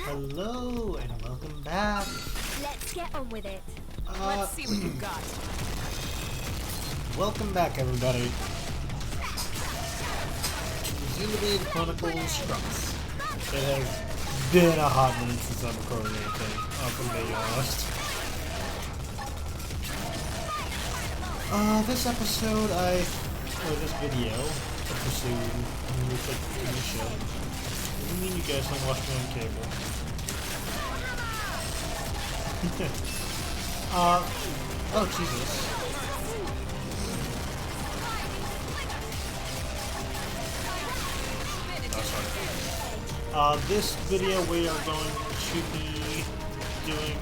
Hello and welcome back. Let's get on with it. Let's see what you've got. Welcome back, everybody. Xenoblade Chronicles X. It has been a hot minute since I've recorded anything, if I'm being honest. This episode, this video, episode, looks like a show. I mean, you guys don't watch me on cable. Oh Jesus. Oh, sorry. This video we are going to be doing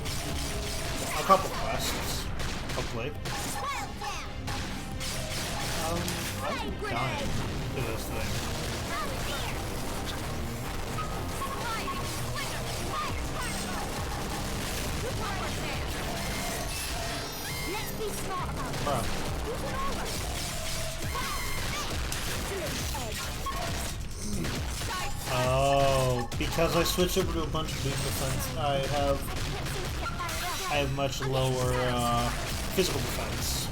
a couple quests, hopefully. I'm dying to this thing. Let's be smart about it. Bruh. Oh, because I switched over to a bunch of boom defense, I have much lower physical defense.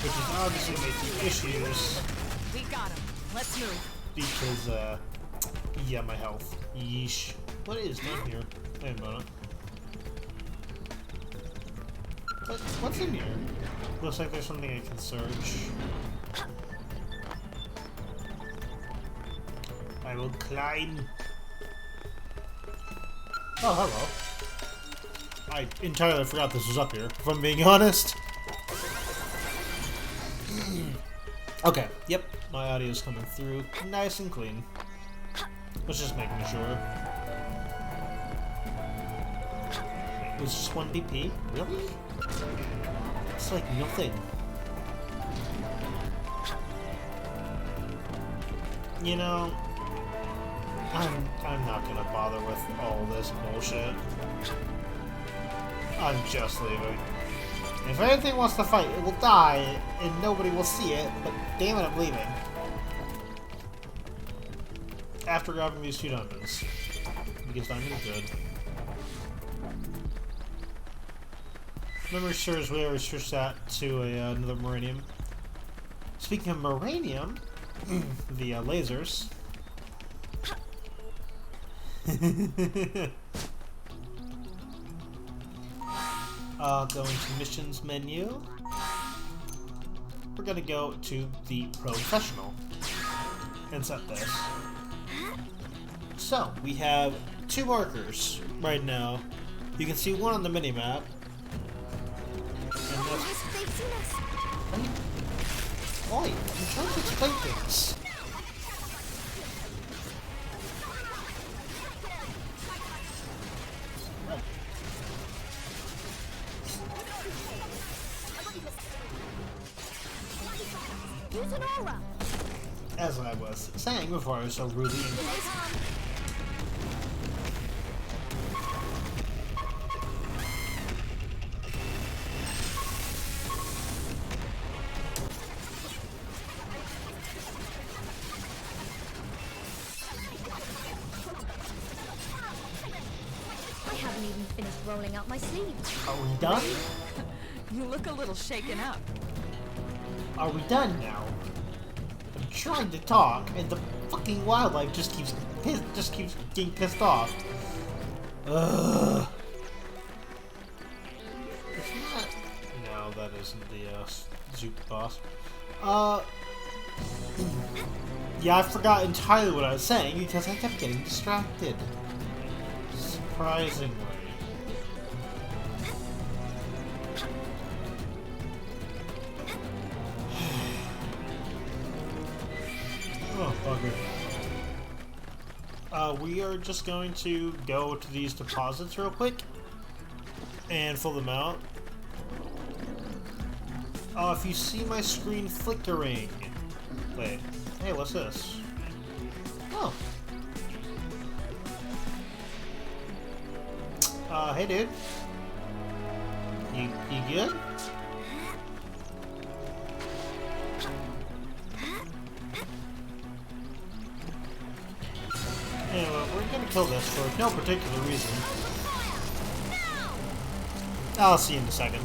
Which is obviously making issues. We got him. Let's move. Because, yeah, my health. Yeesh. What is down here? Wait a minute. What's in here? Looks like there's something I can search. I will climb. Oh, hello. I entirely forgot this was up here, if I'm being honest. Okay, yep, my audio's coming through nice and clean. Let's just making sure. It was just 1 BP? Really? It's like nothing. You know, I'm not gonna bother with all this bullshit. I'm just leaving. If anything wants to fight, it will die, and nobody will see it, but damn it, I'm leaving. After grabbing these 2 diamonds. Because diamond is good. Memory serves we already switched that to another Moranium. Speaking of Moranium, the lasers. Going to missions menu. We're gonna go to the professional and set this. So we have 2 markers right now. You can see one on the mini map. And that's... Oi, I'm trying to explain things. As I was saying before I was so rudely I haven't even finished rolling out my sleeves. Are we done? You look a little shaken up. Are we done now? I'm trying to talk, and the fucking wildlife just keeps getting pissed off. Ugh. It's not. No, that isn't the Zoop boss. Yeah, I forgot entirely what I was saying because I kept getting distracted. Surprisingly. Oh, bugger. We are just going to go to these deposits real quick and fill them out. If you see my screen flickering... Wait. Hey, what's this? Oh. Hey, dude. You good? kill this for no particular reason. I'll see you in a second.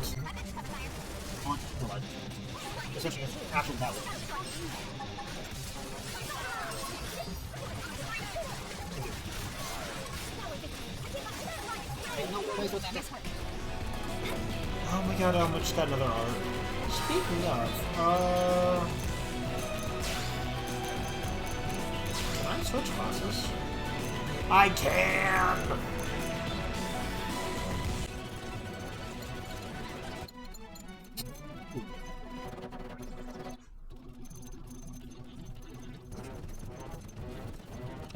Essentially, after that one. Oh my god, I almost got another art. Speaking of, can I switch classes? I can!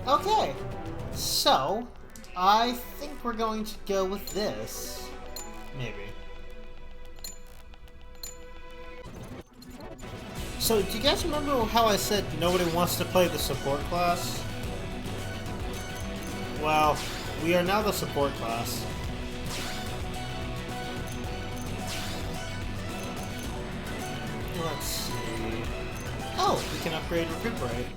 Okay, so I think we're going to go with this. Maybe. So, do you guys remember how I said nobody wants to play the support class? Well, we are now the support class. Let's see. Oh, we can upgrade Recuperate.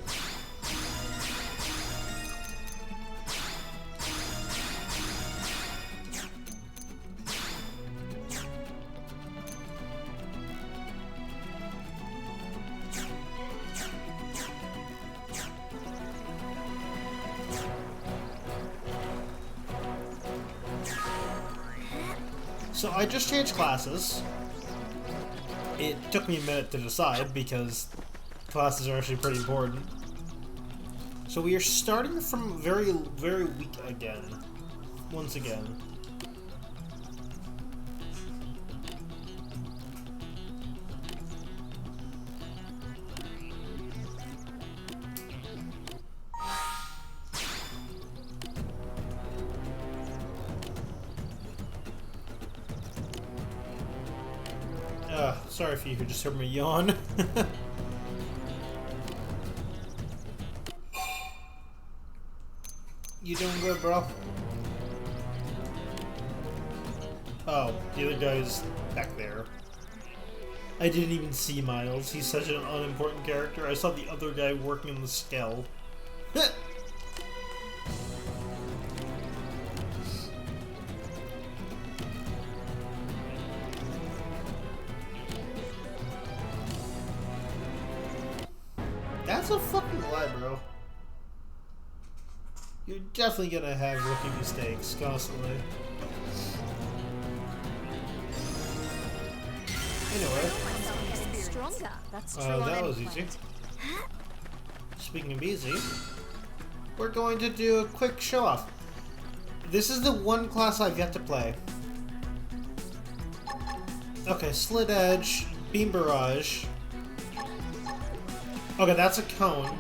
So I just changed classes. It took me a minute to decide because classes are actually pretty important. So we are starting from very, very weak again. Once again. Sorry if you could just heard me yawn. You doing good, bro? Oh, the other guy's back there. I didn't even see Miles. He's such an unimportant character. I saw the other guy working on the skell. That's a fucking lie, bro. You're definitely gonna have rookie mistakes constantly. Anyway. Stronger. That's true. That was easy. Speaking of easy, we're going to do a quick show off. This is the one class I've yet to play. Okay, Slit Edge, Beam Barrage. Okay, that's a cone.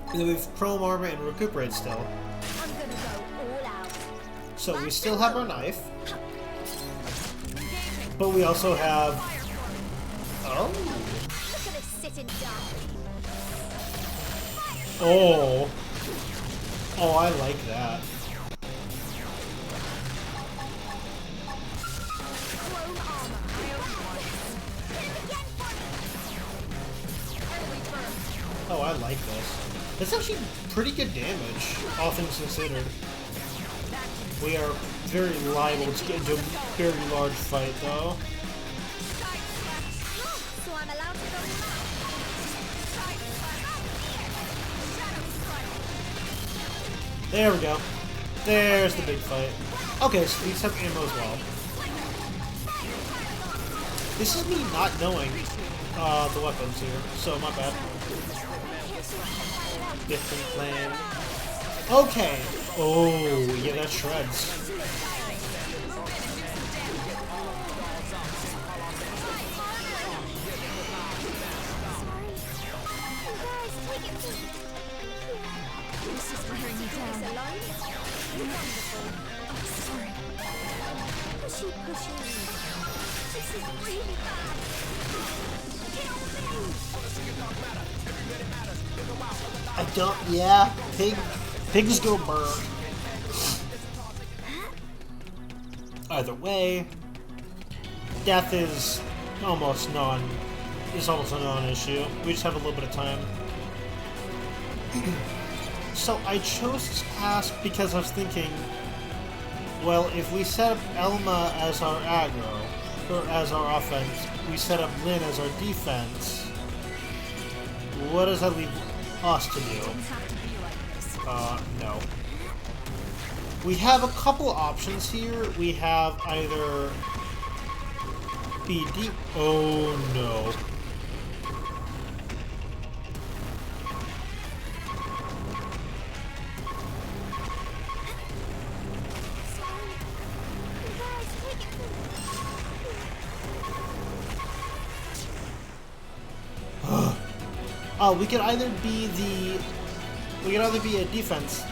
And then we have Chrome Armor and Recuperate still. I'm gonna go all out. So we still have our knife. But we also have... Oh. Look at us sitting down. Oh. Oh, I like that. Chrome armor. Oh, I like this. That's actually pretty good damage, all things considered. We are very liable to get into a very large fight, though. So I'm allowed to go now. There we go. There's the big fight. Okay, so these have ammo as well. This is me not knowing the weapons here, so my bad. Different plan. Okay. Oh, yeah, that shreds. This is wearing me down. Alone? Wonderful. Oh, sorry. Pushy, pushy. This is really bad. Kill me! I don't, yeah, pigs go burn. Either way, death is almost a non-issue. We just have a little bit of time. So I chose this class because I was thinking, well, if we set up Elma as our aggro, or as our offense, we set up Lynn as our defense, what does that leave us to do? No. We have a couple options here. We have either BD. Oh no. We could either be a defense,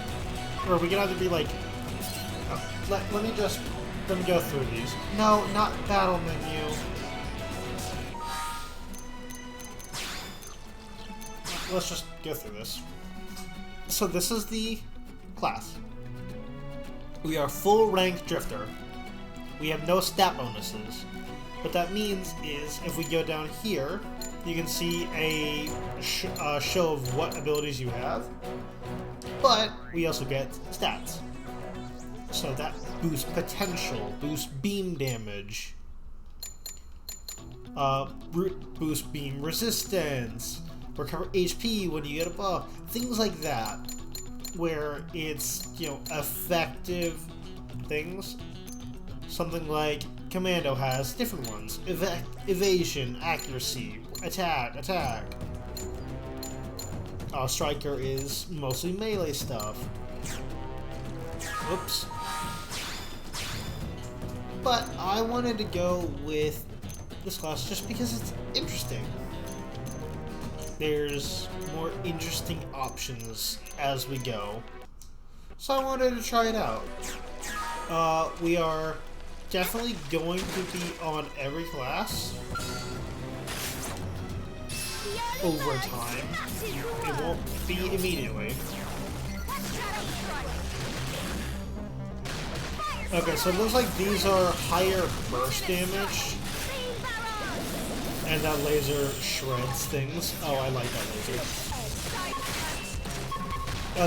or we could either be like. Let me go through these. No, not battle menu. Let's just go through this. So this is the class. We are full rank drifter. We have no stat bonuses. What that means is, if we go down here, you can see a show of what abilities you have, but we also get stats. So that boosts potential, boosts beam damage, boosts beam resistance, recover HP when you get a buff, things like that, where it's, effective things. Something like Commando has different ones: evasion, accuracy, attack. Striker is mostly melee stuff. Oops. But I wanted to go with this class just because it's interesting. There's more interesting options as we go. So I wanted to try it out. We are definitely going to be on every class over time. It won't be immediately. Okay, so it looks like these are higher burst damage. And that laser shreds things. Oh, I like that laser.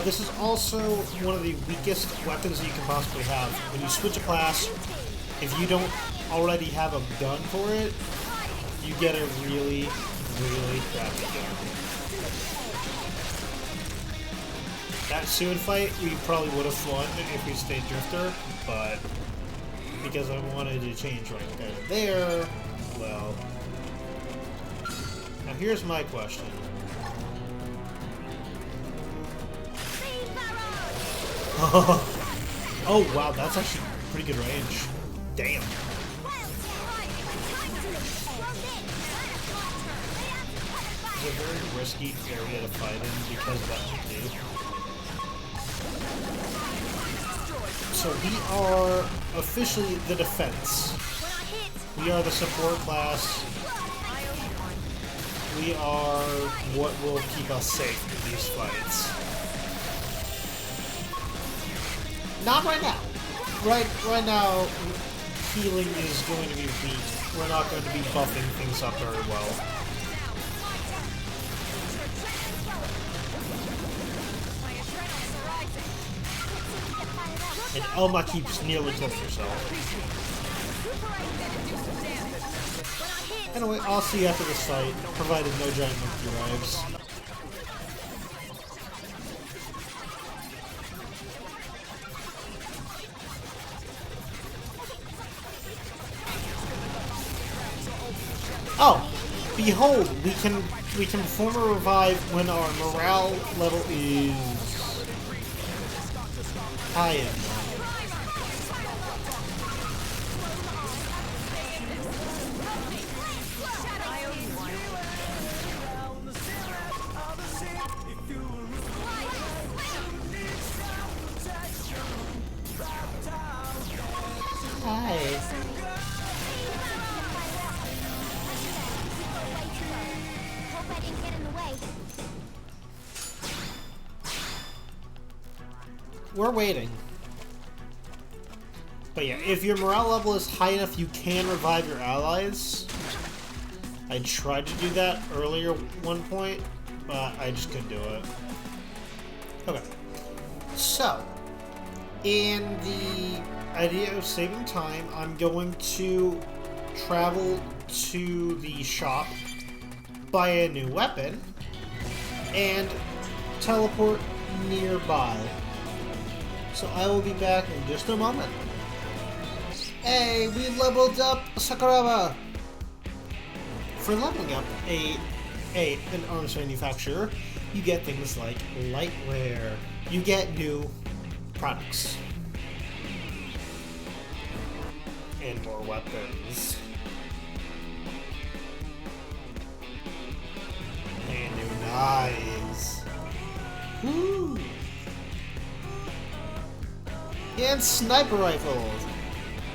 This is also one of the weakest weapons that you can possibly have. When you switch a class, if you don't already have a gun for it, you get a really, really crappy gun. That suit fight, we probably would have won if we stayed Drifter, but because I wanted to change right there, well. Now here's my question. Oh wow, that's actually pretty good range. Damn. It's a very risky area to fight in because of that too. So we are officially the defense. We are the support class. We are what will keep us safe in these fights. Not right now. Right now, healing is going to be weak. We're not going to be buffing things up very well. And Elma keeps nearly killing herself. Anyway, I'll see you after this fight, provided no giant monkey arrives. Oh! Behold! We can perform a revive when our morale level is high enough. We're waiting. But yeah, if your morale level is high enough, you can revive your allies. I tried to do that earlier at one point, but I just couldn't do it. Okay. So, in the idea of saving time, I'm going to travel to the shop, buy a new weapon, and teleport nearby. So I will be back in just a moment. Hey, we leveled up Sakuraba! For leveling up an arms manufacturer, you get things like lightware. You get new products. And more weapons. And new knives. Woo! And sniper rifles.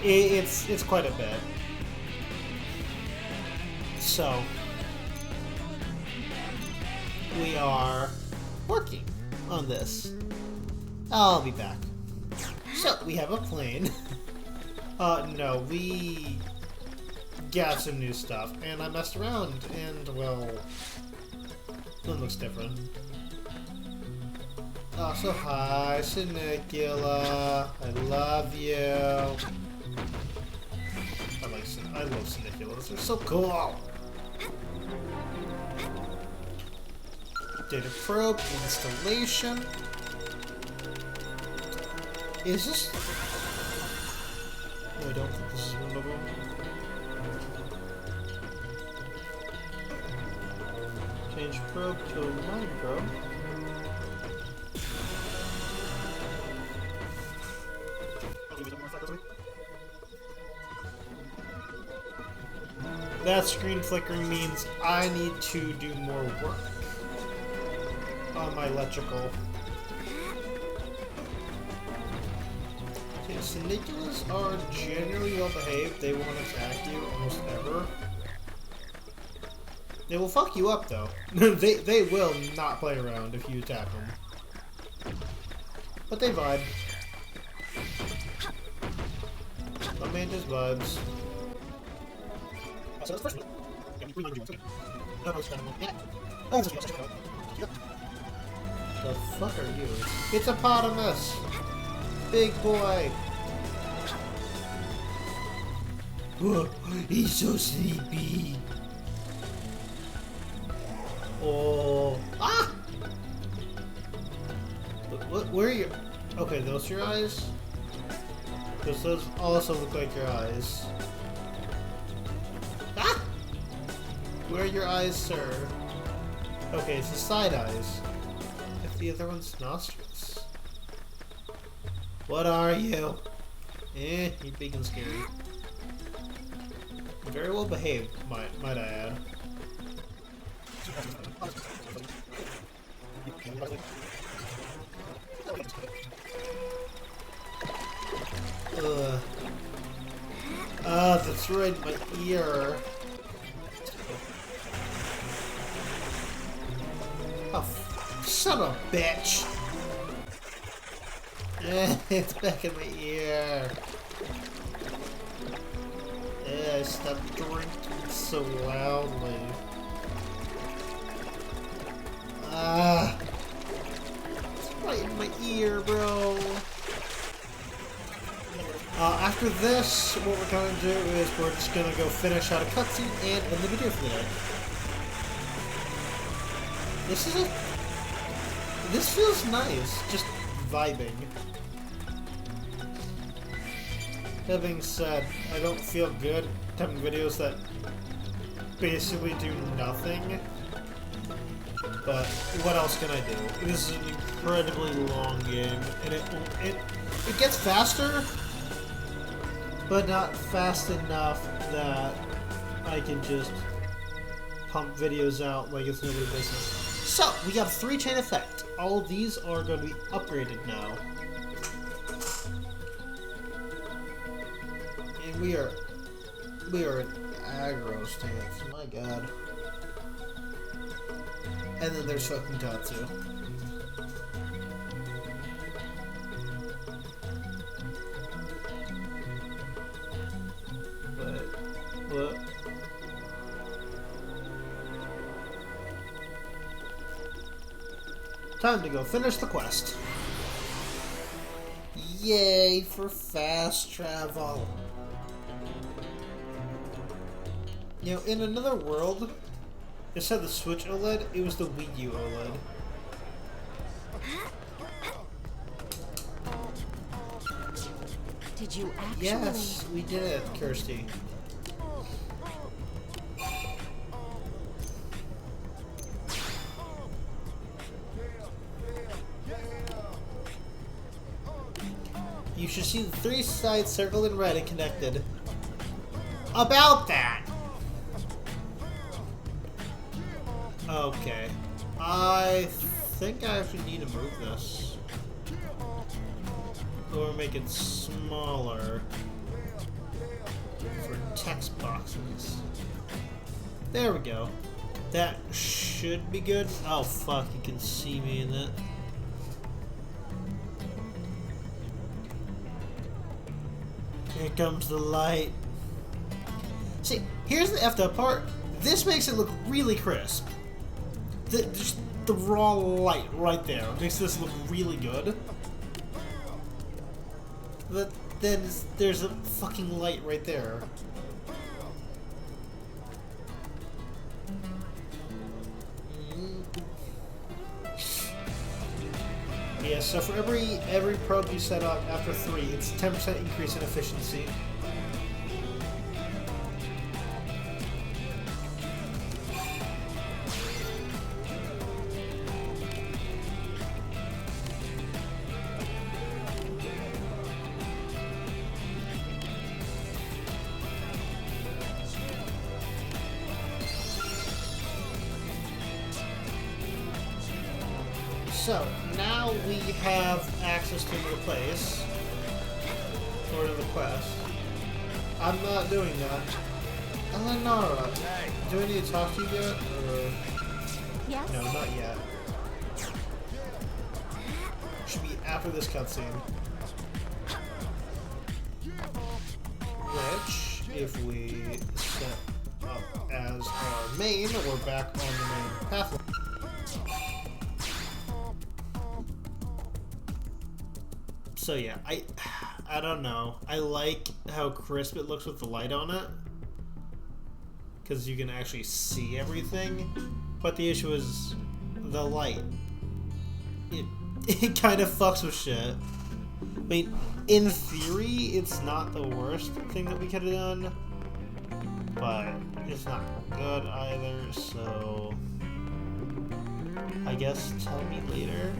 It's quite a bit. So we are working on this. I'll be back. So we have a plane. No, we got some new stuff, and I messed around, and well, it looks different. Oh, so hi, Sinicula. I love you. I love Siniculas. They're so cool. Data probe installation. Is this? No, I don't think this is one of them. Change probe to a mine probe. That screen flickering means I need to do more work on my electrical. Okay, Siniculas are generally well behaved. They won't attack you almost ever. They will fuck you up though. they will not play around if you attack them. But they vibe. My man just vibes. So first the fuck are you? It's a hippopotamus! Big boy! Whoa, he's so sleepy! Oh! Ah! Where are you? Okay, those your eyes? Because those also look like your eyes. Ah! Where are your eyes, sir? Okay, it's the side eyes. If the other one's nostrils. What are you? You're big and scary. Very well behaved, might I add. Ugh. Ah, that's right, my ear. Oh, son of a bitch! It's back in my ear. Stop drinking so loudly. Ah, it's right in my ear, bro. After this, what we're going to do is we're just going to go finish out a cutscene and end the video for the day. This feels nice, just vibing. That being said, I don't feel good having videos that basically do nothing. But what else can I do? This is an incredibly long game, and it gets faster, but not fast enough that I can just pump videos out like it's nobody's business. So, we got a 3-chain effect. All of these are going to be upgraded now. And we are in aggro stance, my god. And then there's fucking Tatsu. What? Time to go finish the quest. Yay for fast travel. You know, in another world, instead of the Switch OLED, it was the Wii U OLED. Did you actually? Yes, we did it, Kirsty. You should see the 3 sides circled in red and connected. About that! Okay. I think I actually need to move this. Or make it smaller for text boxes. There we go. That should be good. Oh fuck, you can see me in it. Here comes the light. See, here's the effed up part. This makes it look really crisp. Just the raw light right there makes this look really good. But then there's a fucking light right there. Yeah, so for every probe you set up after 3, it's a 10% increase in efficiency. So, now we have access to the place, or to the quest. I'm not doing that. Eleonora, do I need to talk to you yet? Or... Yes? No, not yet. Should be after this cutscene. Which, if we set up as our main, we're back on the main pathway. So yeah, I don't know. I like how crisp it looks with the light on it, because you can actually see everything. But the issue is the light. It kind of fucks with shit. I mean, in theory, it's not the worst thing that we could have done, but it's not good either. So I guess tell me later.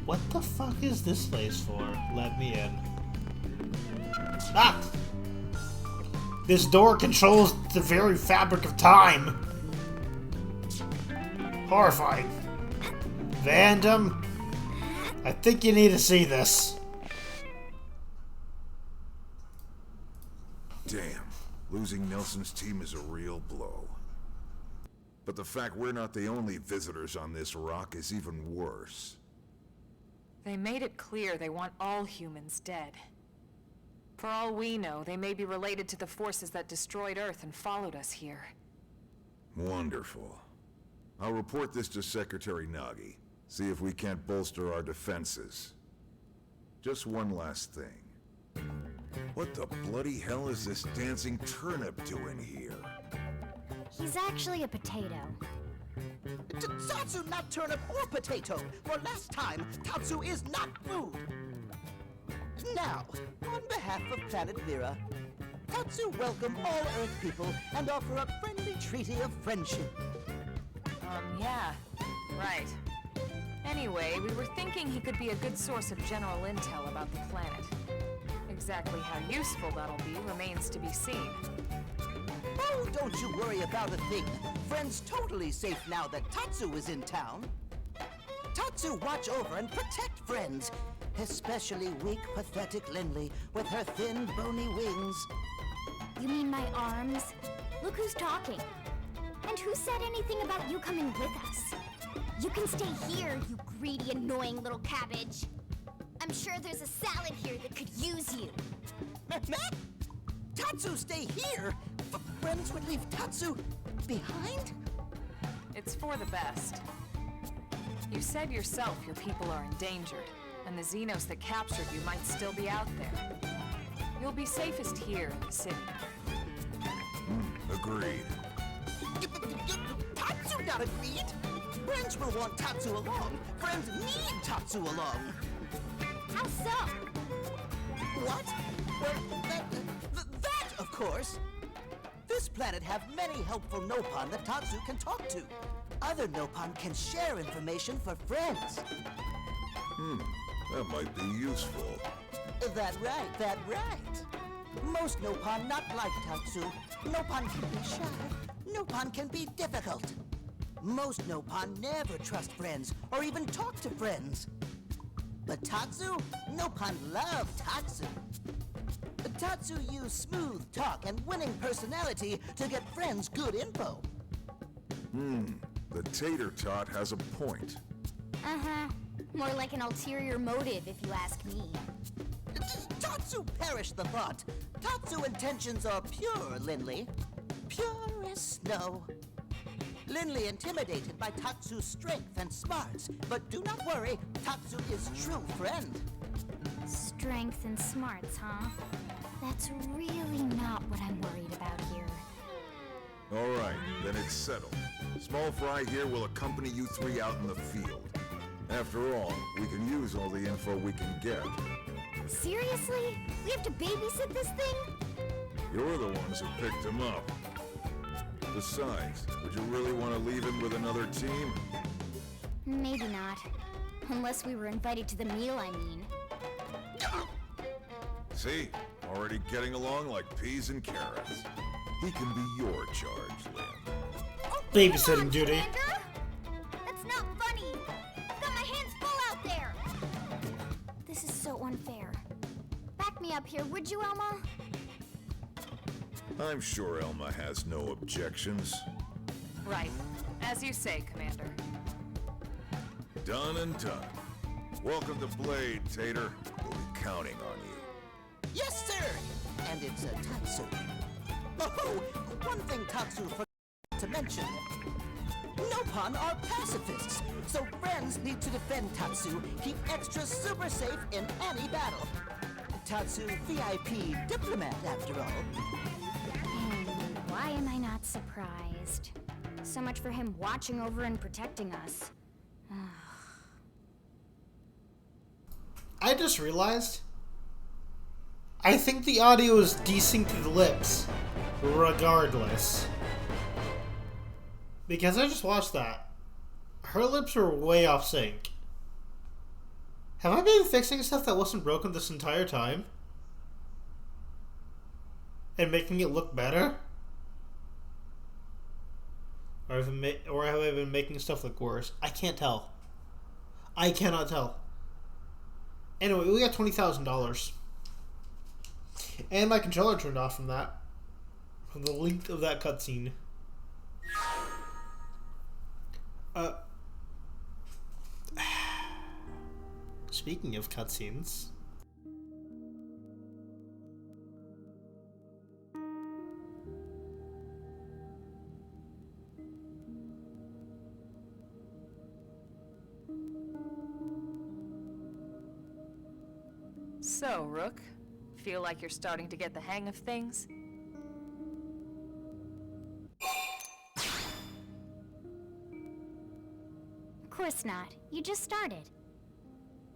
What the fuck is this place for? Let me in. Ah! This door controls the very fabric of time! Horrifying. Vandom, I think you need to see this. Damn. Losing Nelson's team is a real blow. But the fact we're not the only visitors on this rock is even worse. They made it clear they want all humans dead. For all we know, they may be related to the forces that destroyed Earth and followed us here. Wonderful. I'll report this to Secretary Nagi. See if we can't bolster our defenses. Just one last thing. What the bloody hell is this dancing turnip doing here? He's actually a potato. Tatsu, not turnip or potato. For last time, Tatsu is not food. Now, on behalf of Planet Vera, Tatsu welcome all Earth people and offer a friendly treaty of friendship. Yeah, right. Anyway, we were thinking he could be a good source of general intel about the planet. Exactly how useful that'll be remains to be seen. Oh, don't you worry about a thing. Friend's totally safe now that Tatsu is in town. Tatsu watch over and protect friends, especially weak, pathetic Lindley with her thin, bony wings. You mean my arms? Look who's talking. And who said anything about you coming with us? You can stay here, you greedy, annoying little cabbage. I'm sure there's a salad here that could use you. Matt? Tatsu stay here? Friends would leave Tatsu behind? It's for the best. You said yourself your people are endangered, and the Xenos that captured you might still be out there. You'll be safest here in the city. Agreed. Tatsu not agreed? Friends will want Tatsu along. Friends need Tatsu along. How so? What? Well, that, of course. This planet have many helpful Nopon that Tatsu can talk to. Other Nopon can share information for friends. That might be useful. That right. Most Nopon not like Tatsu. Nopon can be shy. Nopon can be difficult. Most Nopon never trust friends or even talk to friends. But Tatsu? Nopon love Tatsu. Tatsu use smooth talk and winning personality to get friends good info. The tater tot has a point. Uh-huh. More like an ulterior motive, if you ask me. Tatsu perish the thought. Tatsu intentions are pure, Linley. Pure as snow. Linley intimidated by Tatsu's strength and smarts, but do not worry, Tatsu is true friend. Strength and smarts, huh? That's really not what I'm worried about here. All right, then it's settled. Small Fry here will accompany you three out in the field. After all, we can use all the info we can get. Seriously? We have to babysit this thing? You're the ones who picked him up. Besides, would you really want to leave him with another team? Maybe not. Unless we were invited to the meal, I mean. See? Already getting along like peas and carrots. He can be your charge, Lynn. Babysitting duty. Commander? That's not funny. I've got my hands full out there. This is so unfair. Back me up here, would you, Elma? I'm sure Elma has no objections. Right. As you say, Commander. Done and done. Welcome to Blade, Tater. We'll be counting on you. Yes, sir! And it's a Tatsu. Oh, one thing Tatsu forgot to mention. Nopon are pacifists, so friends need to defend Tatsu, keep extra super safe in any battle. Tatsu VIP diplomat, after all. Why am I not surprised? So much for him watching over and protecting us. I just realized I think the audio is desync to the lips, regardless. Because I just watched that. Her lips are way off sync. Have I been fixing stuff that wasn't broken this entire time? And making it look better? Or have I been making stuff look worse? I can't tell. I cannot tell. Anyway, we got $20,000. And my controller turned off from that. From the length of that cutscene. Speaking of cutscenes. So, Rook, feel like you're starting to get the hang of things? Of course not. You just started.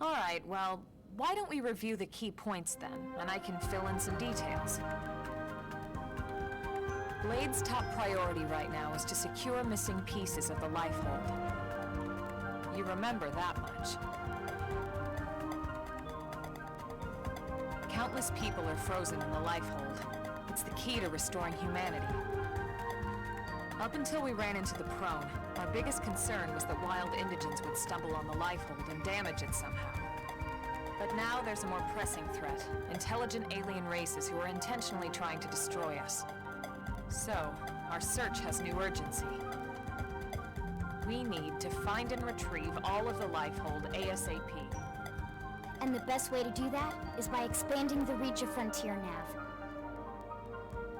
Alright, well, why don't we review the key points then, and I can fill in some details. Blade's top priority right now is to secure missing pieces of the Lifehold. You remember that much. Countless people are frozen in the Lifehold. It's the key to restoring humanity. Up until we ran into the Prone, our biggest concern was that wild indigents would stumble on the Lifehold and damage it somehow. But now there's a more pressing threat. Intelligent alien races who are intentionally trying to destroy us. So, our search has new urgency. We need to find and retrieve all of the Lifehold ASAP. And the best way to do that is by expanding the reach of Frontier Nav.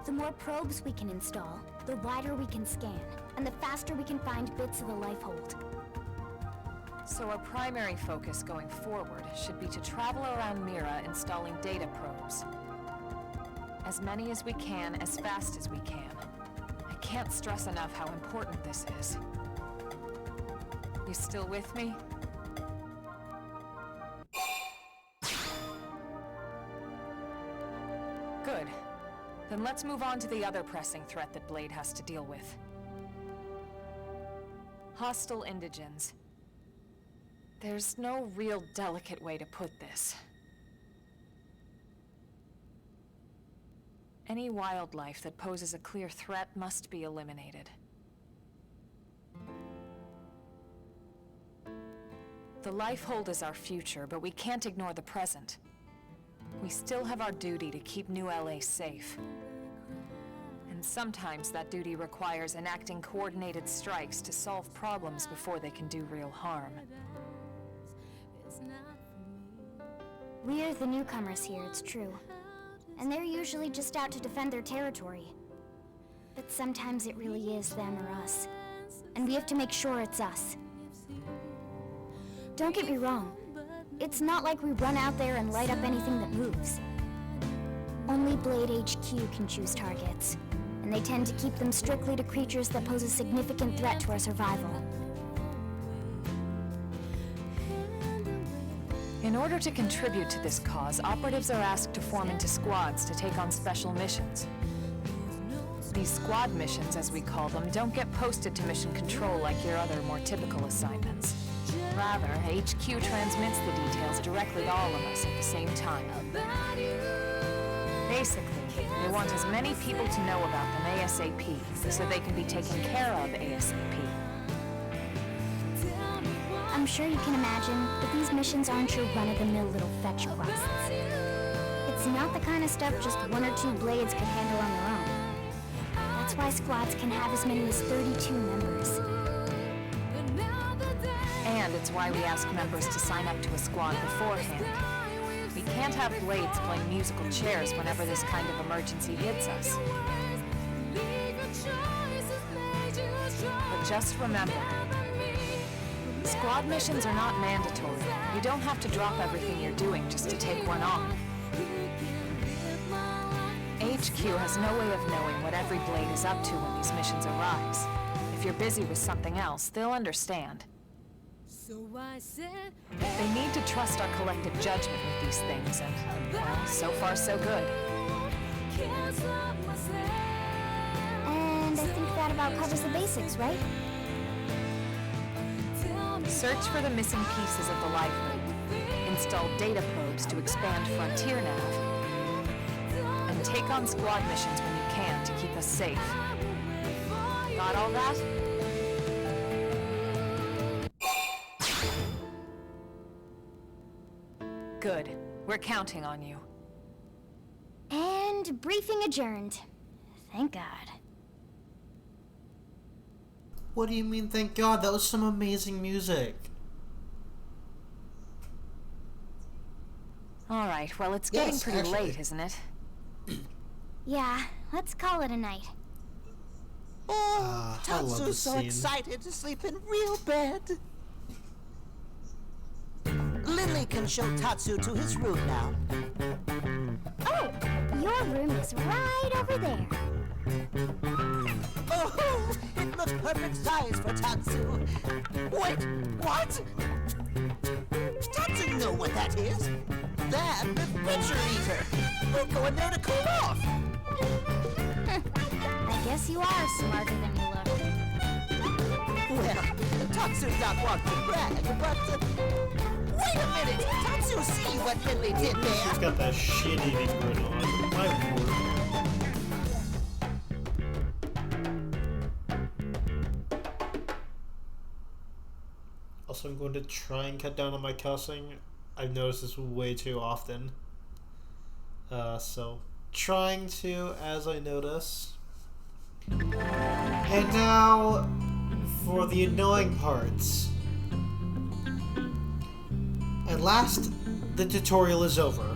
The more probes we can install, the wider we can scan, and the faster we can find bits of the Lifehold. So our primary focus going forward should be to travel around Mira installing data probes. As many as we can, as fast as we can. I can't stress enough how important this is. You still with me? Good. Then let's move on to the other pressing threat that Blade has to deal with. Hostile indigens. There's no real delicate way to put this. Any wildlife that poses a clear threat must be eliminated. The Lifehold is our future, but we can't ignore the present. We still have our duty to keep New LA safe. And sometimes that duty requires enacting coordinated strikes to solve problems before they can do real harm. We're the newcomers here, it's true. And they're usually just out to defend their territory. But sometimes it really is them or us. And we have to make sure it's us. Don't get me wrong. It's not like we run out there and light up anything that moves. Only Blade HQ can choose targets. And they tend to keep them strictly to creatures that pose a significant threat to our survival. In order to contribute to this cause, operatives are asked to form into squads to take on special missions. These squad missions, as we call them, don't get posted to mission control like your other, more typical assignments. Rather, HQ transmits the details directly to all of us at the same time. Basically, they want as many people to know about them ASAP, so they can be taken care of ASAP. I'm sure you can imagine that these missions aren't your run-of-the-mill little fetch quests. It's not the kind of stuff just one or two blades could handle on their own. That's why squads can have as many as 32 members. And it's why we ask members to sign up to a squad beforehand. We can't have blades playing musical chairs whenever this kind of emergency hits us. But just remember, squad missions are not mandatory. You don't have to drop everything you're doing just to take one on. HQ has no way of knowing what every blade is up to when these missions arise. If you're busy with something else, they'll understand. They need to trust our collective judgment with these things, and, well, so far so good. And I think that about covers the basics, right? Search for the missing pieces of the Lifehold. Install data probes to expand Frontier Nav. And take on squad missions when you can to keep us safe. Got all that? Good. We're counting on you. And briefing adjourned. Thank God. What do you mean, thank God? That was some amazing music. Alright, well, it's getting Yes, pretty actually. late, isn't it? Yeah, let's call it a night. Oh, I love Tatsu's this so scene. excited to sleep in real bed. Lily can show Tatsu to his room now. Oh, your room is right over there. Oh, it looks perfect size for Tatsu. Wait, what? Does Tatsu know what that is? That adventure eater. We'll go in there to cool off. I guess you are smarter than you look. Well, Tatsu's not one to brag, but wait a minute. Tatsu see what Lily did She's there. got that shit-eating grin on. My word. Also, I'm going to try and cut down on my cussing. I've noticed this way too often. So, trying to as I notice. And now, for the annoying parts. At last, the tutorial is over.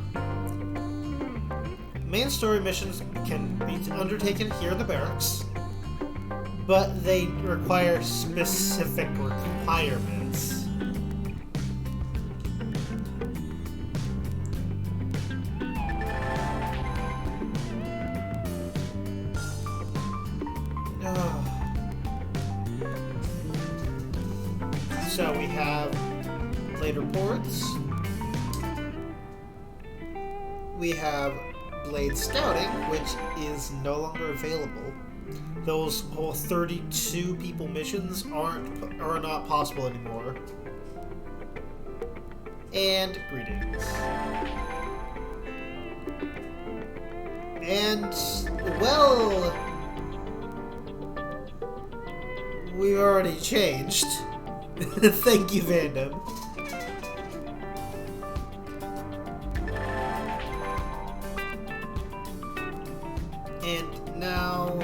Main story missions can be undertaken here in the barracks, but they require specific requirements. So we have Blade Reports. We have Blade Scouting, which is no longer available. Those whole 32 people missions are not possible anymore. And greetings. And well, we already changed. Thank you, fandom. And now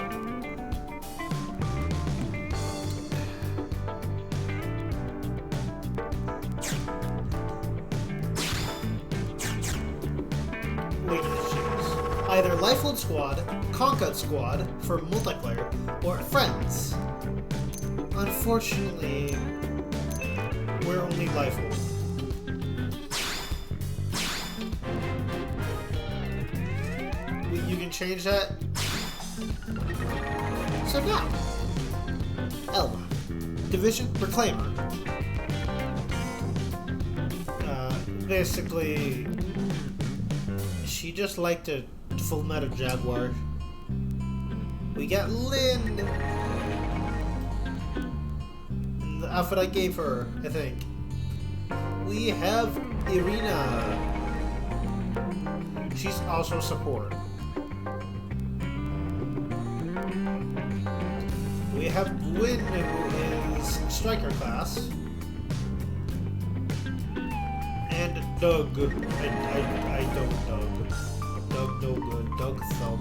we can choose either Lifeload Squad, Conquest Squad for multiplayer, or Friends. Unfortunately, we're only Lifeload. You can change that. So now, Elma, Division Reclaimer. Basically, she just liked a full metal Jaguar. We got Lynn. The outfit I gave her, I think. We have Irina. She's also support. We have Gwyn, who is Striker class. And Doug. I don't Doug. Doug no good. Doug thumb.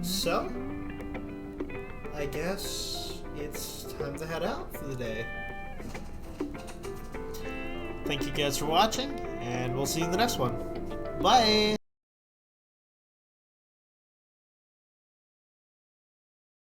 So, I guess it's time to head out for the day. Thank you guys for watching, and we'll see you in the next one. Bye!